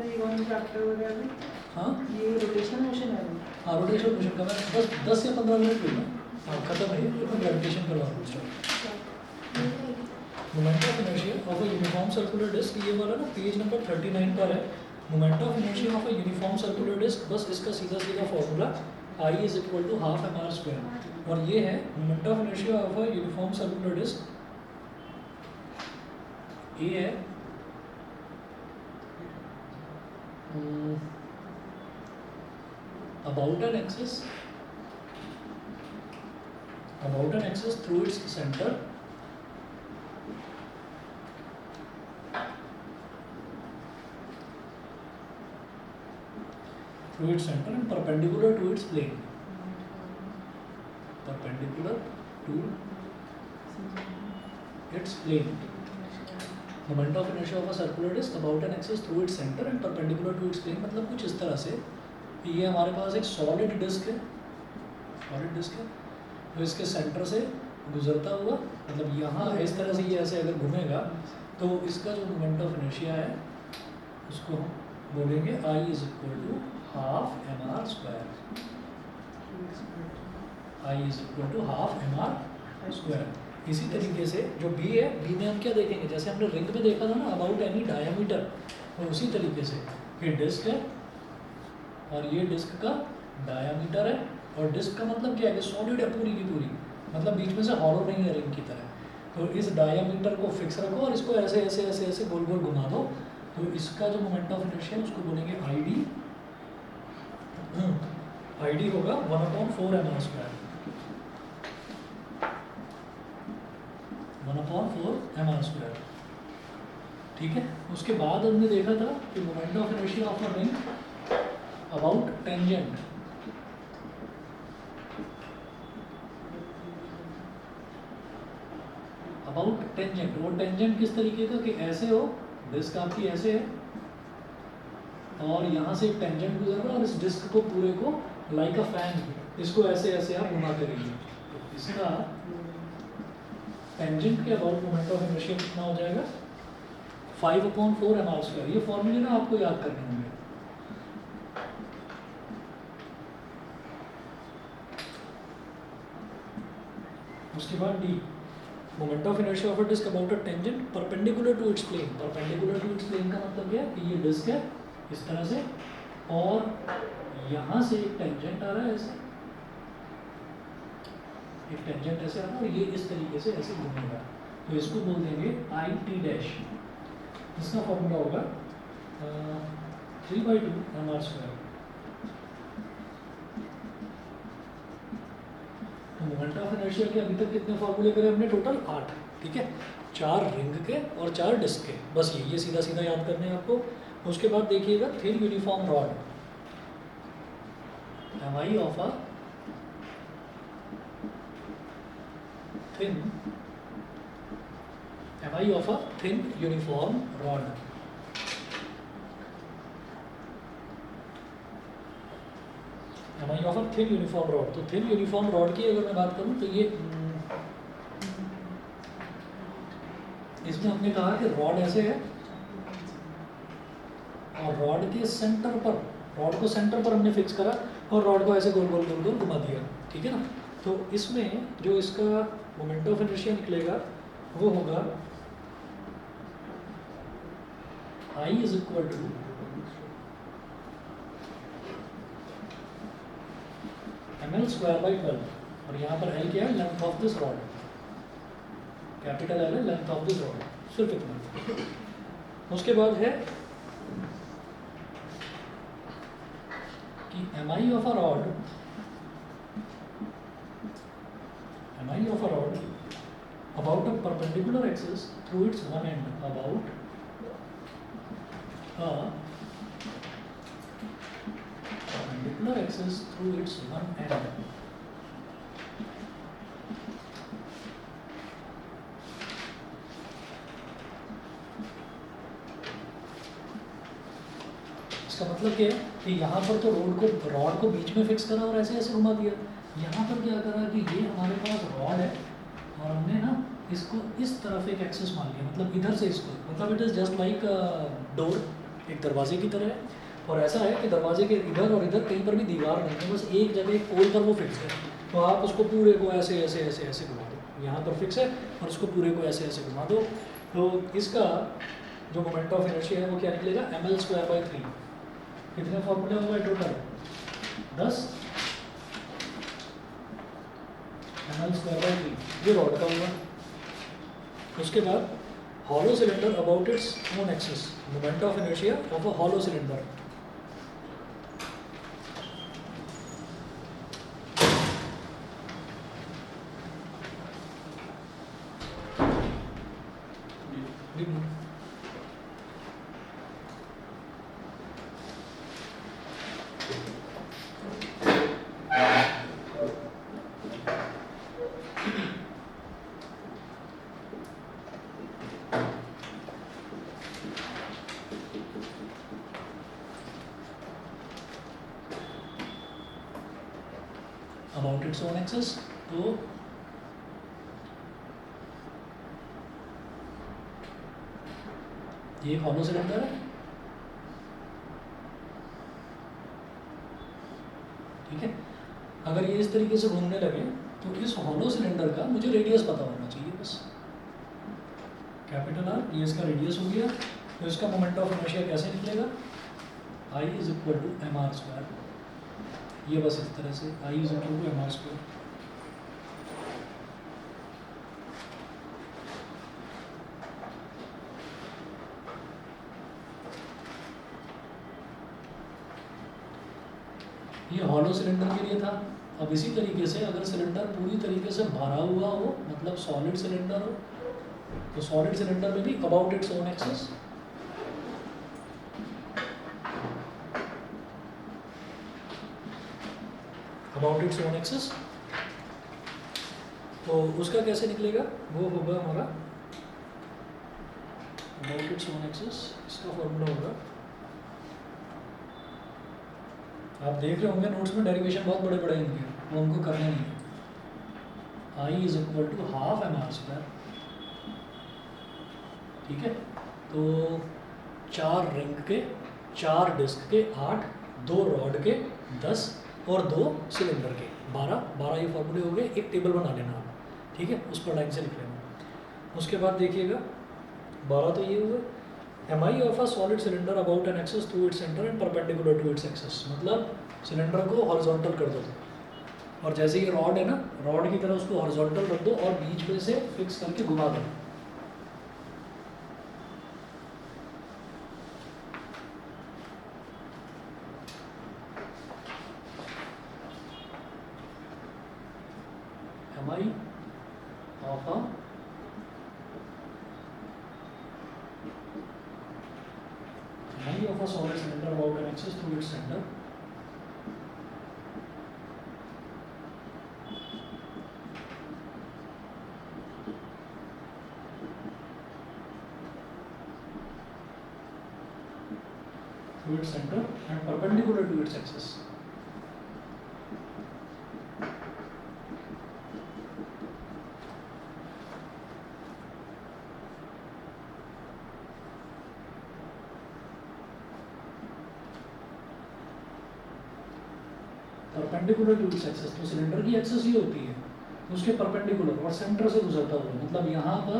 ये कौन सा चैप्टर हो गया अभी? हाँ ये रोटेशनल मोशन है अभी? हाँ रोटेशन मोशन का मैं 10 या 15 मिनट लूँगा। हाँ खत्म है ये, मैं ग्रेविटेशन करवा दूँ। Moment of inertia of a uniform circular disc, ये वाला ना पेज नंबर 39 पर है। Moment of inertia of a uniform circular disc, बस इसका सीधा सीधा formula I is equal to half mr square, और ये है moment of inertia of a uniform circular disc, ये है about an axis through its center and perpendicular to its plane, moment of inertia of a circular disc about an axis through its centre and perpendicular to its plane, मतलब कुछ इस तरह से कि ये हमारे पास एक सॉलिड डिस्क है, तो इसके सेंटर से गुजरता हुआ, मतलब यहाँ इस तरह से ये ऐसे अगर घूमेगा तो इसका जो मोमेंट ऑफ इनर्शिया है उसको हम बोलेंगे I is equal to half mr square, I is equal to half mr square. इसी तरीके से जो B है, B में हम क्या देखेंगे, जैसे हमने रिंग में देखा था ना अबाउट एनी डायमीटर, और उसी तरीके से ये डिस्क है और ये डिस्क का डायमीटर है, और डिस्क का मतलब क्या है कि सॉलिड है पूरी की पूरी, मतलब बीच में से हॉलो नहीं है रिंग की तरह। तो इस डायमीटर को फिक्स रखो और इसको ऐसे ऐसे ऐसे ऐसे गोल गोल घुमा दो, तो इसका जो मोमेंट ऑफ इनर्शिया है उसको बोलेंगे ID। ID होगा 1/4 mr स्क्वायर, 1/4 mr स्क्वायर, ठीक है। उसके बाद हमने देखा था कि moment of inertia of a ring about tangent, वो टेंजेंट किस तरीके का कि ऐसे हो, डिस्क आपकी ऐसे है और यहाँ से एक टेंजेंट गुजर रहा है और इस डिस्क को पूरे को लाइक अ फैन, इसको ऐसे ऐसे आप घुमा करेंगे, तो इसका टेंजेंट के अबाउट मोमेंट ऑफ इनर्शिया कितना हो जाएगा 5/4 mr स्क्वायर। ये फॉर्मूले ना आपको याद करने होंगे। उसके बाद D, moment of inertia of a disc about a tangent perpendicular to its plane. Perpendicular to its plane का मतलब क्या है कि ये डिस्क है इस तरह से और यहाँ से एक टेंजेंट आ रहा है ऐसे, एक टेंजेंट ऐसे आ रहा है और ये इस तरीके से ऐसे घूमेगा, तो इसको बोल देंगे IT डैश। इसका फॉर्मूला होगा 3/2 mr square. Moment of inertia के अभी तक कितने फॉर्मूले करे हमने, टोटल 8, ठीक है, 4 रिंग के और 4 डिस्क के, बस ये सीधा सीधा याद करने हैं आपको। उसके बाद देखिएगा thin uniform rod, MI of a thin uniform rod, MI of a thin uniform rod. तो थिन यूनिफॉर्म रॉड की अगर मैं बात करूं तो ये इसमें हमने कहा कि रॉड ऐसे है और रॉड के सेंटर पर, रॉड को सेंटर पर हमने फिक्स करा और रॉड को ऐसे गोल गोल गोल गोल घुमा दिया, ठीक है ना। तो इसमें जो इसका मोमेंट ऑफ इनर्शिया निकलेगा वो होगा I is equal to ml square by 12, और यहाँ पर L क्या है, length of this rod, capital L है लेंथ ऑफ दिस रॉड, सिर्फ इतना। उसके बाद है कि MI of a rod about a perpendicular axis through its one end, about a perpendicular axis through its one end, इसका मतलब क्या है कि यहाँ पर तो रॉड को बीच में फिक्स करा और ऐसे ऐसे घुमा दिया, यहाँ पर क्या करा कि ये हमारे पास रॉड है और हमने ना इसको इस तरफ एक एक्सेस मान लिया, मतलब इधर से इसको, मतलब it is just like door, एक दरवाजे की तरह है, और ऐसा है कि दरवाजे के इधर और इधर कहीं पर भी दीवार नहीं है, बस एक जगह एक पोल पर वो फिक्स है। तो आप उसको पूरे को ऐसे ऐसे ऐसे ऐसे घुमा दो, यहाँ पर फिक्स है और उसको पूरे को ऐसे ऐसे घुमा दो, तो इसका जो मोमेंट ऑफ इनर्शिया है वो क्या निकलेगा, ml²/3। कितने फॉर्मूले हुए टोटल, 10 ml²/3, ये रॉड का हुआ। उसके बाद hollow cylinder about its own axis, moment of inertia of a hollow cylinder। About its own axis, तो ये हॉलो सिलेंडर है, ठीक है। अगर ये इस तरीके से घूमने लगे तो इस हॉलो सिलेंडर का मुझे रेडियस पता होना चाहिए बस, कैपिटल आर, ये इसका रेडियस हो गया। तो इसका मोमेंट ऑफ इनर्शिया कैसे निकलेगा, I = mr², ये बस इस तरह से I = mr²। ये हॉलो सिलेंडर के लिए था। अब इसी तरीके से अगर सिलेंडर पूरी तरीके से भरा हुआ हो, मतलब सॉलिड सिलेंडर हो, तो सॉलिड सिलेंडर में भी about its own axis, about its own axis, तो उसका कैसे निकलेगा, वो होगा हमारा अबाउट इट्स ओन एक्सिस, इसका फॉर्मूला होगा, आप देख रहे होंगे नोट्स में डेरिवेशन बहुत बड़े बड़े होंगे, वो हमको करने नहीं है। I = ½ mr², ठीक है। तो 4 रिंग के, 4 डिस्क के 8, 2 रॉड के 10 और 2 सिलेंडर के 12 ये फॉर्मूले हो गए। एक टेबल बना लेना आप, ठीक है, उस पर लाइन से लिख लेना। उसके बाद देखिएगा 12 तो ये हुए, mi of a solid cylinder about an axis through its center and perpendicular to its axis, मतलब सिलेंडर को हॉरिजॉन्टल कर दो, और जैसे ये रॉड है ना, रॉड की तरह उसको हॉरिजॉन्टल रख दो और बीच में से फिक्स करके घुमा दो। mi of a of a solid cylinder about an axis through its center and perpendicular to its axis। Perpendicular to its axis, तो सिलेंडर की एक्सिस ये होती है, उसके परपेंडिकुलर और सेंटर से गुजरता हुआ, मतलब यहाँ पर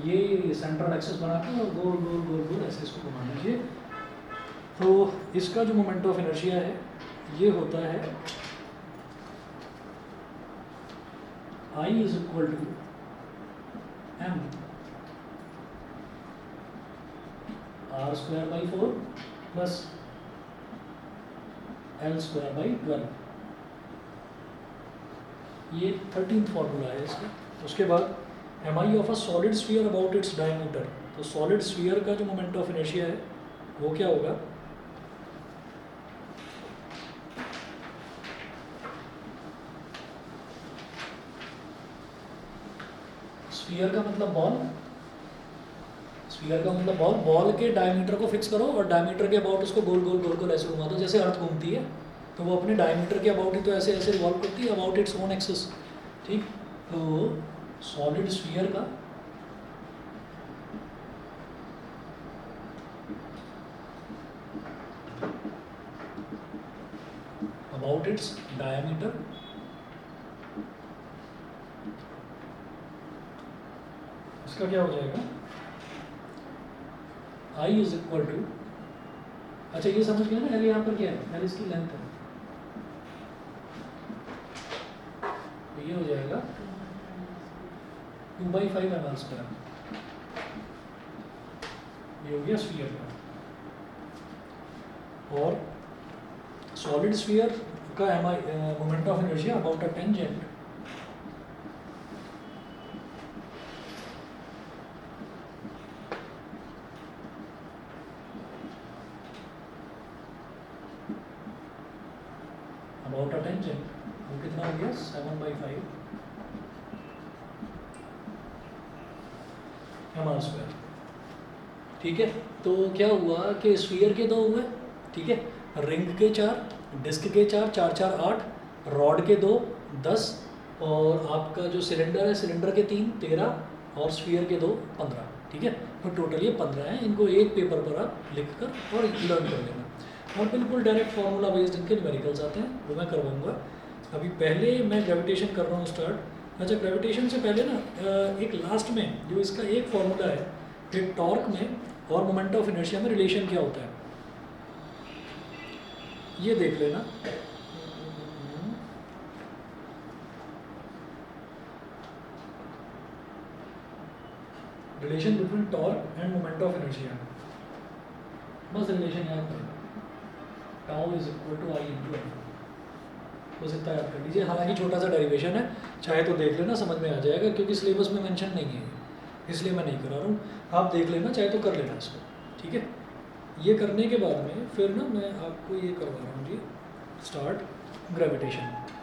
ये सेंट्रल एक्सिस बनाकर और गोल गोल गोल गोल ऐसे इसको घुमा लीजिए। तो इसका जो मोमेंट ऑफ इनर्शिया है ये होता है I = m r²/4 plus l²/12, ये 13th फॉर्मूला है इसका। उसके बाद mi of a solid sphere about its diameter, तो सॉलिड स्फीयर का जो मोमेंट ऑफ इनर्शिया है वो क्या होगा, स्फीयर का मतलब बॉल, स्फीयर का मतलब बॉल, बॉल के डायमीटर को फिक्स करो और डायमीटर के अबाउट उसको गोल गोल गोल गोल ऐसे घुमा दो, जैसे अर्थ घूमती है तो वो अपने डायमीटर के अबाउट ही तो ऐसे ऐसे रिवॉल्व करती है अबाउट इट्स ओन एक्सिस, ठीक। तो सॉलिड स्फीयर का अबाउट इट्स डायमीटर, इसका क्या हो जाएगा, आई इज इक्वल टू, अच्छा ये समझ गया ना, एल यहाँ पर क्या है, एल इसकी लेंथ है, तो ये हो जाएगा 2/5 ml², ये हो गया स्फीयर का। और सॉलिड स्फीयर का moment of inertia about a tangent, about a tangent, वो कितना हो गया 7/5 ml²। ठीक है, तो क्या हुआ कि स्फीयर के 2 हुए, ठीक है, रिंग के 4, डिस्क के 4, 4 4 8, रॉड के 2 10, और आपका जो सिलेंडर है सिलेंडर के 3 13, और स्फीयर के 2 15। ठीक है, तो टोटल ये 15 हैं। इनको एक पेपर पर आप लिख कर और लर्न कर लेना, और बिल्कुल डायरेक्ट फार्मूला बेस्ड इनके न्यूमेरिकल्स आते हैं, वो मैं करवाऊँगा। अभी पहले मैं ग्रेविटेशन कर रहा हूँ स्टार्ट। अच्छा, ग्रेविटेशन से पहले ना एक लास्ट में जो इसका एक फार्मूला है कि टॉर्क में और मोमेंट ऑफ इनर्शिया में रिलेशन क्या होता है, ये देख लेना। Relation between torque and moment of inertia, बस रिलेशन याद करना, tau is equal to I into F, हो सकता है याद कर लीजिए। हालांकि छोटा सा डेरिवेशन है, चाहे तो देख लेना, समझ में आ जाएगा, क्योंकि सिलेबस में मेंशन नहीं है इसलिए मैं नहीं करा रहा हूँ। आप देख लेना, चाहे तो कर लेना इसको। ठीक है, ये करने के बाद में फिर ना मैं आपको ये करवा रहा हूँ जी, स्टार्ट ग्रेविटेशन।